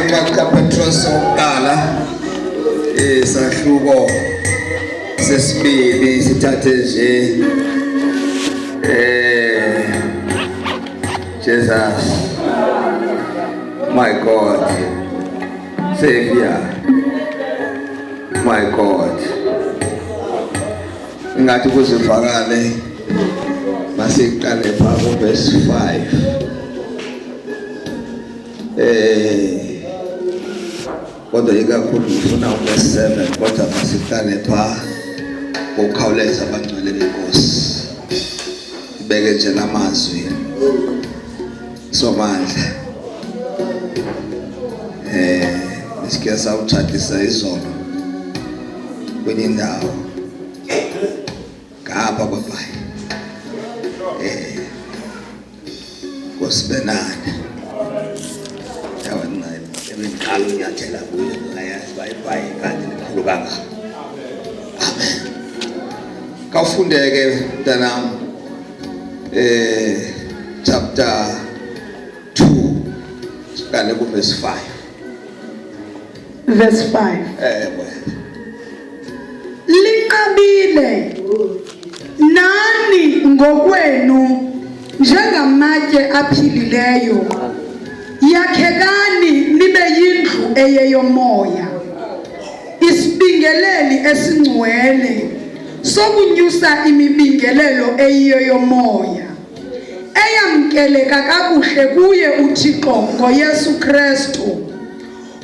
emva kaPetros oqala isahluko sesibili sithathe nje Jesus my God Savior my God ngathi kuzivakale masiqale pha verse 5 kodwa ikakhulu ngifuna verse 7 kodwa masiqale pha ngokukhawuleza abangcwele benkosi ibeke nje lamazwi somandla Nisikia sawuthathisa izolo kwenye indawo ngapha babayi Kosibenane yawana eminqalo nyathela kuyo ngayazi bayibayi kanti likhulu kangaka amen kawufundeke mntanami chapter 2 siqale ku verse 5 verse 5 linqabile nani ngokwenu njengamatye aphilileyo yakhekani nibe yindlu eyeyomoya isibingeleli esingcwele sokunyusa imibingelelo eyiyomoya eyamkeleka kakuhle kuye uThixo ngoYesu Kristu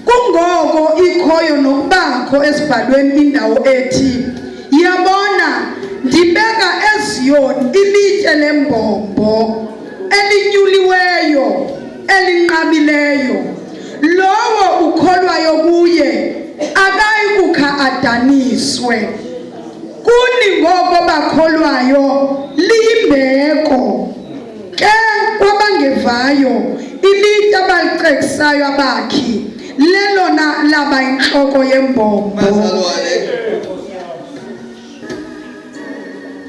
kungoko ikhoyo nokubakho esibhalweni indawo ethi yabona ndibeka eZiyoni ilitye lembombo elinyuliweyo elinqabileyo lowo ukholwayo kuye akayi kukha adaniswe kuni ngoko bakholwayo liyimbeko ke kwabangevayo ilitye abalicekisayo abakhi lelona laba inhloko yembombo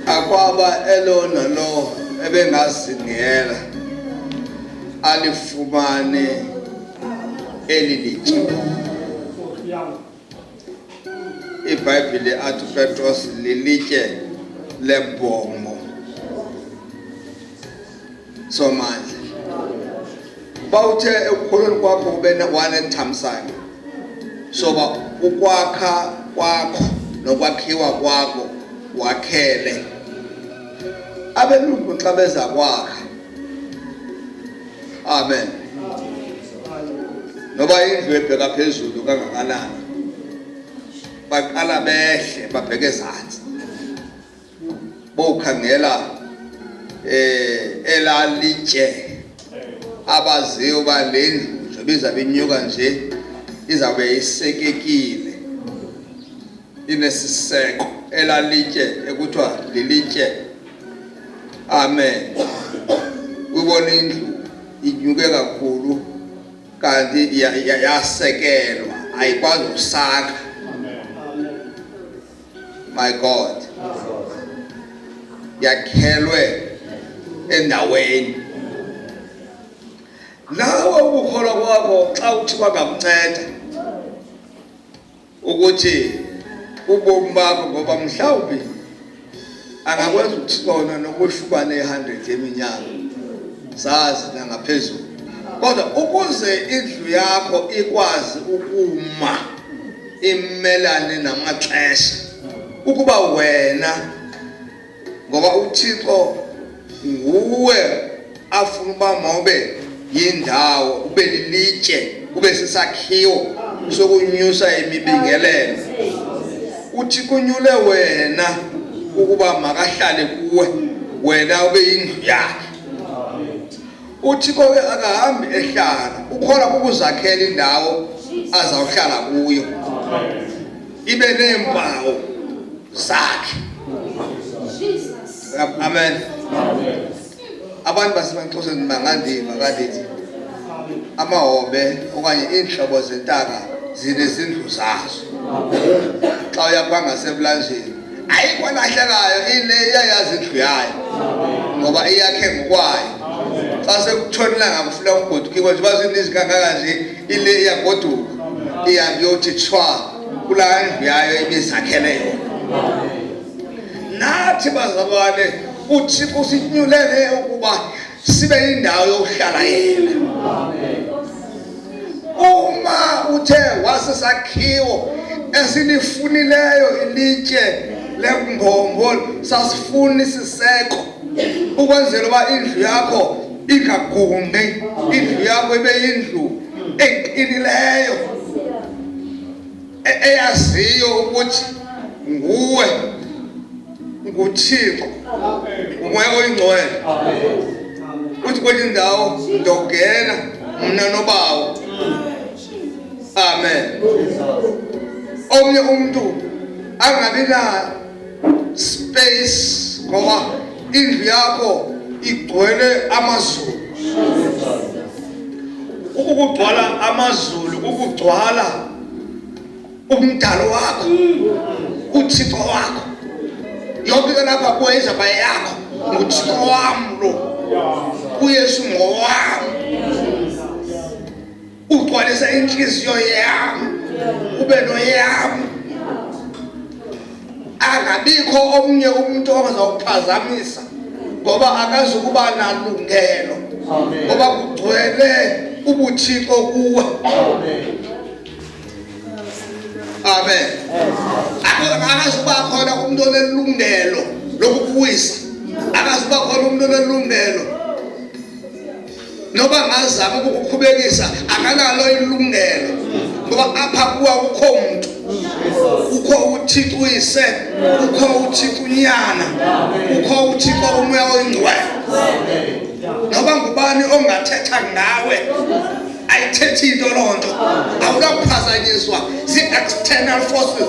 akwaba elona lo ebengazingela alifumane elilitye iBhayibheli athi Petros lilitye lembombo somandla bawuthe ekukholweni kwakho ube wanethamsanqa soba ukwakha kwakho nokwakhiwa kwakho wakhele abelungu xa beza kwakha amen noba indlu ebheka phezulu kangakanani baqala behle babheke ezantsi bokhangela elalitye abaziyo ba lendlu njengoba izabe inyuka nje izabe isekekile inesiseko elalitye ekuthiwa lilitye amen ubona indlu inyuke kakhulu kanti yasekelwa ayikwazi usakha my God yakhelwe endaweni nawe ukukholwa kwakho xa uthi bangakunceda ukuthi ubomi bakho ngoba mhlawumbi angakwenza ukuthona nokuhlukana 100 yeminyaka sazi nangaphezulu kodwa ukuze indlu yakho ikwazi ukuma imelane namaxesha ukuba wena ngoba uThixo nguwe afuna uba mawube yindawo ube lilitye ube sisakhiwo sokunyusa imibingelelo uthi kunyule wena ukuba makahlale kuwe wena ube yindlu yakhe uThixo akahambi ehlala ukhola ukuzakhela indawo azawuhlala kuyo ibe neempawu zakhe amen abantu basemanxhoseni bangandiva kanti amahobe okanye inhlobo zentaka zinezindlu zazo xa uyakwanga sebulanjeni ayikho lahlekayo ile iyayazi indlu yayo iyakhe ngokwayo xa sekuthonela ngakufuna ugodukiwe nje bazinizi kangaka nje ile iyagoduka ihambe yothi chwa kulaa ndlu yayo ibizakhele yona. Nathi bazalwane uThixo usinyulele ukuba sibe yindawo yokuhlala yena. Uma uthe wasisakhiwo esilifunileyo ilitye lembombo sasifuna isiseko ukwenzela uba indlu yakho ingagungqi, indlu yakho ibe yindlu eqinileyo eyaziyo ukuthi nguwe nguThixo, ngumoya oyingcwele. Uthi kwenye indawo ndongena mna nobawo. Amen. Omnye umuntu angabi na space ngoba indlu yakho igcwele amazulu. Ukugcwala amazulu ukugcwala umdalo wakho, uThixo wakho. Yonke into lapha kuwe izaba yakho, nguThixo wami lo, uYesu ngowami. Ugcwalisa inhliziyo yami, ube noyami. Angabikho omnye umuntu ozawuphazamisa ngoba akazukuba nalungelo, ngoba kugcwele ubuThixo kuwe. Amen. Akazuba khona umuntu onelungelo lokubuwisa, akazuba khona umuntu onelungelo noba ngazama ukukhubekisa, akanalo ilungelo ngoba apha kuwa ukho umuntu, ukho uThixo uyise, ukho uThixo unyana, ukho uThixo umoya oyingcwele. Noba ngubani ongathetha ngawe ayithethi into lonto, awukaphazanyiswa zi-external forces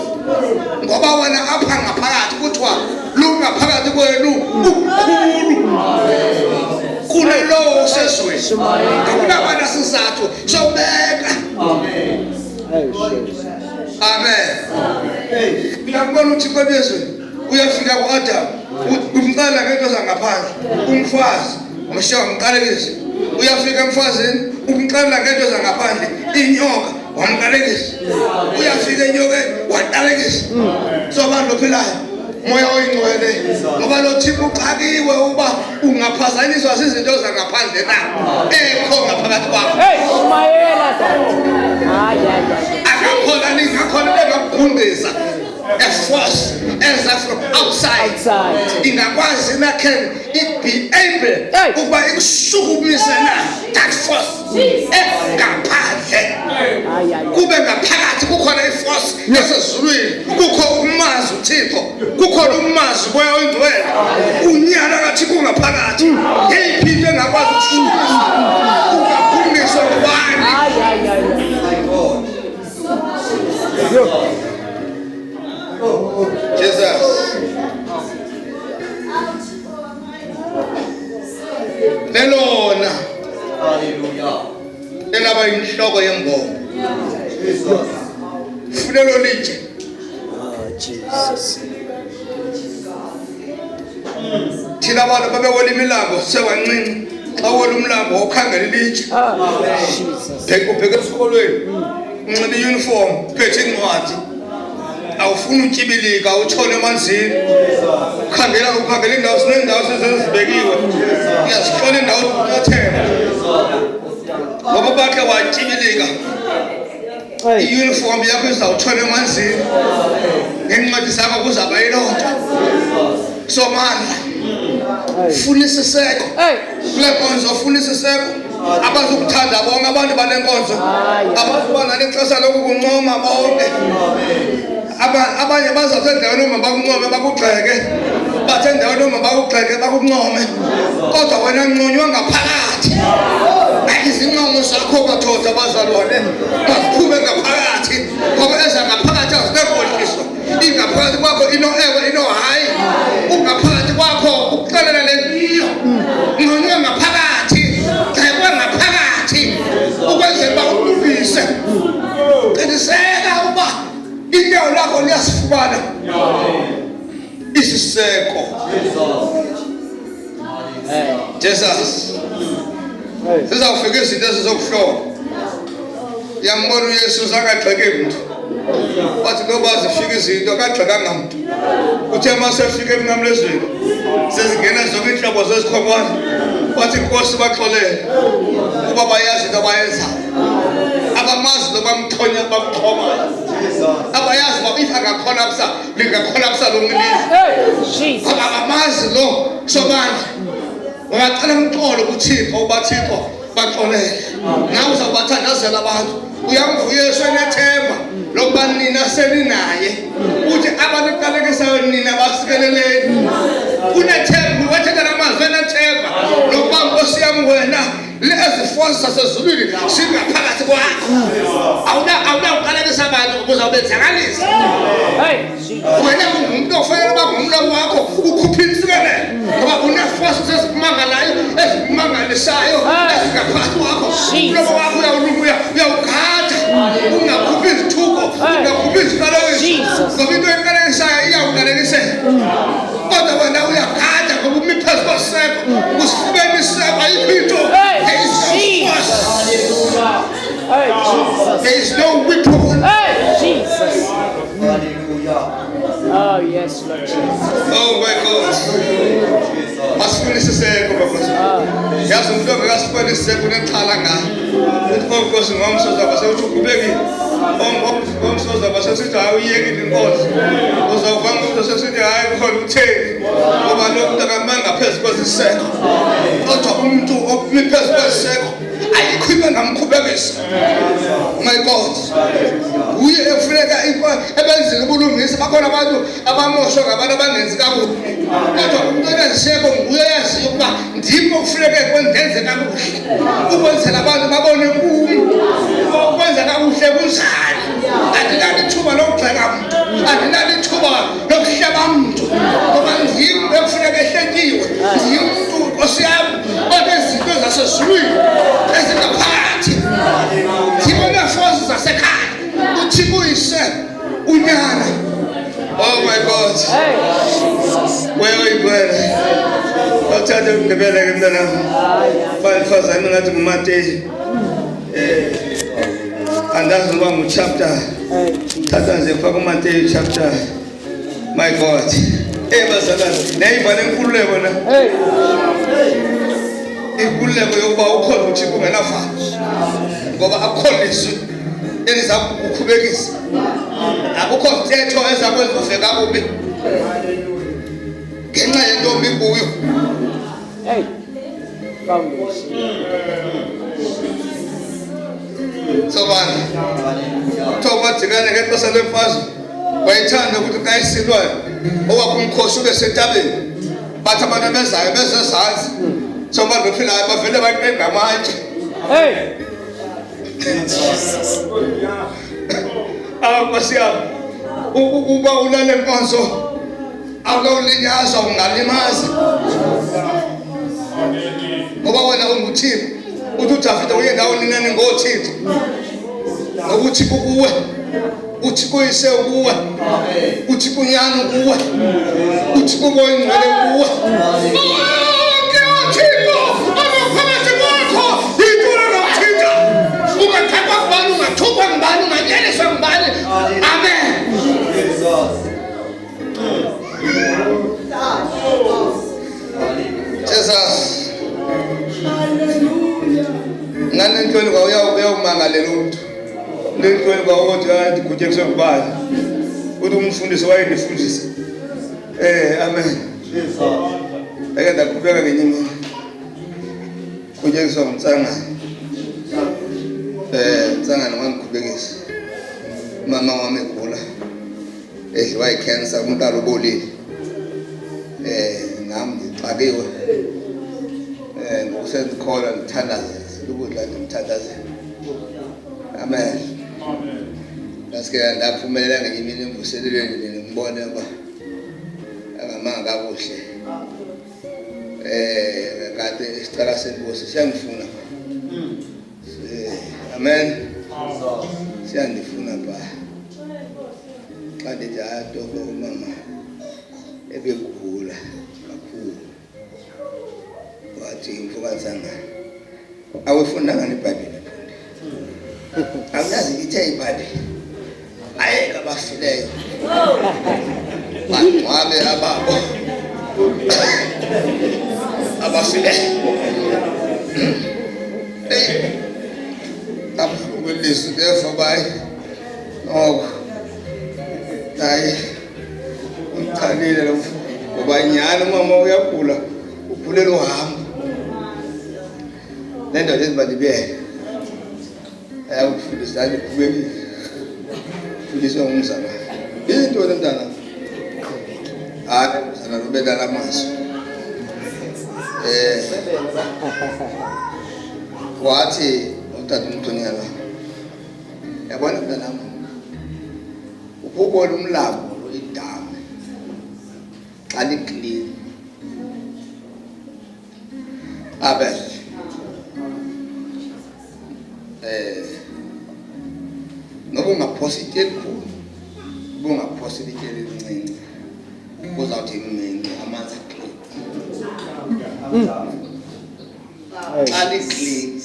ngoba wena apha ngaphakathi kuthiwa lungaphakathi kwenu ukhulu kunalowo usezweni. Akunabana sizathu sobeka. Amen. Ngiyakubona uThixo bezweni uyafika ku-Adam umqala ngento zangaphandle, umfazi umshiya wamqalekisa. Uyafika emfazini umqala ngento zangaphandle, inyoka wamqalekisa. Uyafika enyokeni waqalekisa. Sobani lophilayo moya oyingcwele ngoba lo Thixo uxakiwe uba ungaphazanyiswa zizinto zangaphandle na ekho ngaphakathi kwakho. Akakhona ningakhona bengakugundisa a force as from outside. Ingakwazi na can it be able ukuba ikushukumise na that force engaphandle. Kube ngaphakathi kukhona iforce yasezulwini, kukho umazi uThixo, kukhona umazi moya oyingcwele, unyana kaThixo ngaphakathi. Yeyiphi into engakwazi ukushukumisa ungaphumiswa ngubani? Jesus. Lelona. Hallelujah. Elaba inhloko yembongo. Jesus. Funelo litshe. Jesus. Thina abantu babewola imilambo sewancinci. Xa wola umlambo ukhangela ilitshe. Jesus. Ubheka esikolweni. Unxiba iuniform, phethe incwadi. Awufuna utyibilika utshone emanzini. Ukhangela indawo sinendawo sezibekiwe. Uyazihlola indawo yokuthela. Ngoba bakhe watyibilika. I-uniform yakho izawutshona emanzini. Ngencwadi zakho kuzaba yilonto. Somandla. Funa isiseko. Kule nkonzo funa isiseko. Abazukuthanda bonke abantu banenkonzo. Abazuba nalexesha lokukuncoma bonke. Abanye bazathe endaweni uma bakuncome bakugxeke, bathe endaweni uma bakugxeke bakuncome, kodwa wena ncunywa ngaphakathi. Izincomo zakho madoda bazalwane baziphume ngaphakathi ngoba ezangaphakathi azinekhohliswa. Ingaphakathi kwakho ino-ewe ino-hayi, ungaphakathi kwakho ukuxelela leniyo ncunywa ngaphakathi, gxekwe ngaphakathi ukwenzela uba ulungise. Qiniseka uba inyawo lakho liyasifumana isiseko. Jesus. Sizawufika izinto ezizokuhlola. yambona uYesu akagxeke umuntu wathi ngoba zifika izinto akagxekanga umuntu uthe mase efika emnqamlezweni sezingena zonke inhlobo zezikhongwane wathi inkosi baxolele kuba bayazi into abayenzayo abamazi nobamthonya bamxhomayo abayazi uba if angakhona kusa lingakhona kusa lo nqilizwe abamazi lo sobandla ungacela umxolo kuThixo ubaThixo baxolele nawe uzawubathandazela abantu uyamvuya Yesu enethemba lokuba nina seninaye uthi abantu ekuqalekisayo nina basikeleleni unethemba wethetha namazwi enethemba lokuba Nkosi yami wena lezi forces zasezulwini singaphakathi kwakho awunawuqalekisa abantu ukuze ubenzakalise wena ungumuntu ofanele uba ngumlomo wakho ukhuphe insikelelo ngoba une-forces ezikumangalayo ezikumangalisayo ezingaphakathi kwakho umlomo wakho uyawugada ungakhuphi izithuko ungakhuphi iziqalekiso ngoba into eqalekisayo iyawuqalekisela kodwa wena uyagada ngoba umi phezu kweseko usifubeni iseko ayikho into. There is no weapon. Jesus. Oh, yes, Lord Jesus. Oh, my God. Masifuna isiseko bakosi. Yazi umuntu ongakasifuna isiseko unethala ngayo. Uthi Nkosi ngomsoza basewuthi ukhubekile. Ngomsoza basesithi hayi uyekile inkosi. Uzawuva umuntu sesithi hayi khona utheni. Ngoba lo muntu akamanga phezu kwesiseko. Kodwa umuntu ophi phezu kwesiseko ayikho into engamkhubekisa. My God. Uye efuneka ebenzile ubulungisa bakhona abantu abamoshwa ngabantu abangenzi kakuhle. Kodwa umuntu oneseko nguye yaziyo ukuba ndimo kufuneka kwenze kakuhle. Ukwenzela abantu babone kuyo. Ukwenza kakuhle kunjani. Andinalithuba lokugxeka umuntu. Andinalithuba lokuhleba umuntu. Ngoba ndimo ekufuneka ehletyiwe. Ndimuntu Nkosi yami onezinto zasezulwini ezingaphakathi. Ndibona forces zasekhaya. Uthixo uyise unyana. Oh my God. Wewe ibwele. Bathatha undebele ke mntana. Bayifazana ngathi nguMateyu. Andazi ngoba ngu-chapter. Thatha nje faka uMateyu chapter. My God. Bazalwane, nayivale inkululeko na. Inkululeko yokuba ukhona uThixo ungenafa. Ngoba akukho lizwi elizakukhubekisa. Akukho mthetho ezakwenza ufike kakubi. Ngenxa yentombi kuyo. Sobana. Thoba jikane ngexesha lemfazwe. Wayithanda ukuthi xa isilwayo owakho umkhosi ube setabeni. Bathi abantu bezayo bezezantsi. Soba ndophilayo bavele baqenga amantye. Nkosi yami ukuba ulale nkonzo awulawulinyazwa ungalimaza ngoba wena unguThixo uthi uDavide uye ndawuninani ngoThixo ngoba uThixo kuwe uThixo uyise kuwe uThixo unyana kuwe uThixo ngoyingcwele kuwe Amen. Jesus. Ngane ntweni kwa uyawumangalela umuntu. Ntweni kwa ukuthi ndikutshekiswe ngubani. Uthi umfundisi wayendifundisa. Amen. Ake ndaqhubeka ngenye imini. Kutshekiswa ngumtsangana. Umtsangana wangikhubekisa. Mama wami egula. Edliwa yicancer umntana ubolile. Nami ngixakiwe. Ngokusendikhola ngithandaza ukudla ngimthandaza. Amen. Ngaske ndaphumelela ngenye imini emvuselelweni ngibone ba angamanga kakuhle. Kade isicela senkosi siyangifuna. Amen. Siyandifuna ba. Xa ndithi atoko umama ebegula kakhulu. Wathi mfukazana awufundanga neBhayibheli. Awuyazi ithe ibhayibheli ayeka abafileyo bangcwabe ababo abafileyo abukwelisi lefa bayi noko hayi umchanile lo ngoba nyana mama uyagula ugulela uhamba le ndoda ezibalibe ayakufundisa alikhubekile fundiswa ngumzala into lomntana hayi umzala lobelala amazwi wathi utata umthonyana yabona mntanami ukubona umlambo lo idama xa liklini abe noba ungaphosa itye elikhulu uba ungaphosa itye elincinci kuzawuthi iminci amanzi aklini xa liklini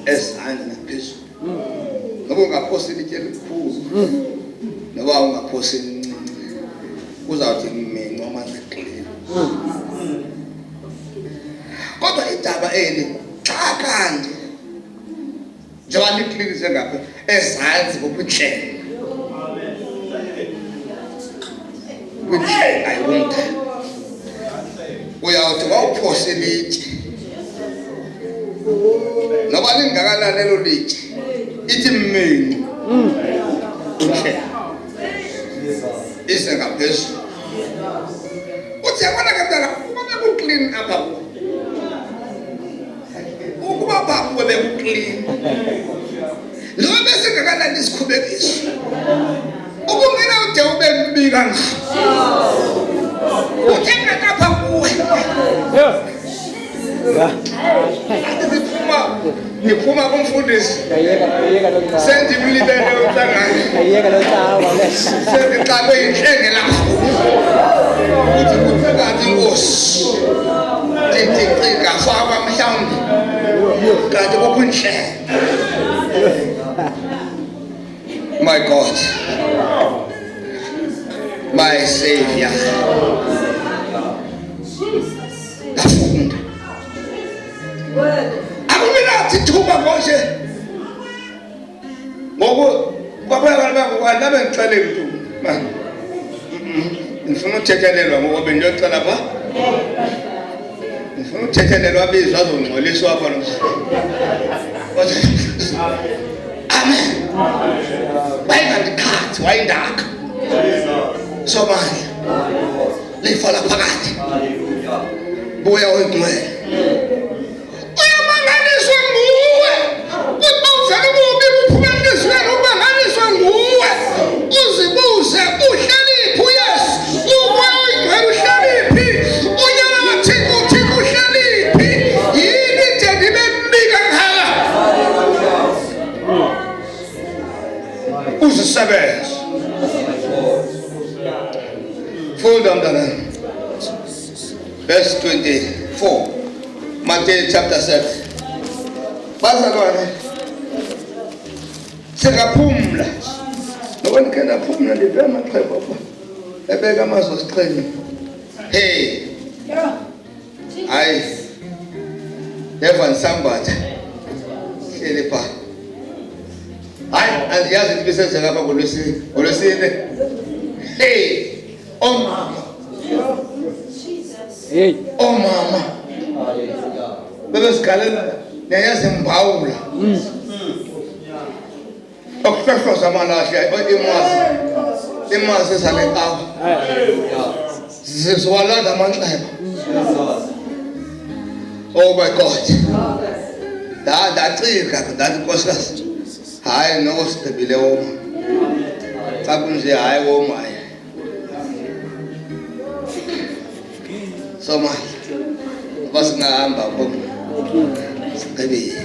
ezantsi naphezulu noba ungaphosa itye elikhulu noba ungaphosa elincinci kuzawuthi iminci amanzi aklini kodwa idaba eli xa kanti njengoba liklini ngapha ezantsi ngokwinhlelo kwinhlelo ayibonta uyawuthi wawuphose litye noba lingakanani elo litye ithi mmengu kwinhlelo ize ngaphezulu uthi yabona ke mntana ukuba bekuklini apha ukuba babo bekuklini lo besingakanani isikhubekiso ubungena ude ube mbi kangaka uthenga kapha kuwe niphuma kumfundisi sendimlibele uhlangane sendixakwe yinhlenge lakho uthi kuphekathi inkosi ndicinga fakwa mhlawumbi kanti kukho inhlenge. My God, my Savior. Afunda. Akuminathi thuba konje. Ngoku kwaphela nabe ngixelele mntu. Ngifuna uthethelelwa ngoba bendiyocela pha. Ngifuna uthethelelwa bizwa azongcoliswa apha lo. Amen. Why not the cat? Why dark? So manje. Lifala phakathi. Buya ungcwele. Uyamanganiswa nguwe. Ubuzana ububi kuphumelelizweni umanganiswa nguwe. Uzibuze uhlaliphi uYesu. Ubuya ungcwele uhlaliphi. Unyana wathini uhlaliphi. Yini nje ndibe mbika ngaka. Uzisebenza. Funda mntana. Verse 24. Matthew chapter 7. Bazalwane. Singaphumla. Ngoba ndikhe ndaphumla ndive amaxhego apha. Ebeka amazwi asiqhenye. Hey. Hayi. Never somebody. Hleli pha. Hayi andiyazi into esenzeka apha ngolwesine. Hey. Omama. Hey. Omama. Bebesigalela neyazimbawula. Okuhlehloza amalahle imazi esalekawa. Zizwalanda amanxeba. Oh my God. Ndacika ndathi nkosikazi. Hayi noko sigqibile woma. Xa kunje hayi woma hayi. So manje basingahamba ngoku sigqibile.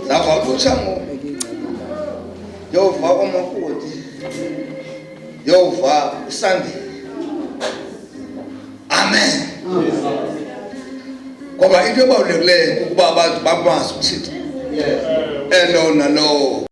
Lapha kutshango Yova omakoti. Yova usandi. Amen. Ngoba into ebalulekileyo ukuba abantu bakwazi ukuthini. elo nalowo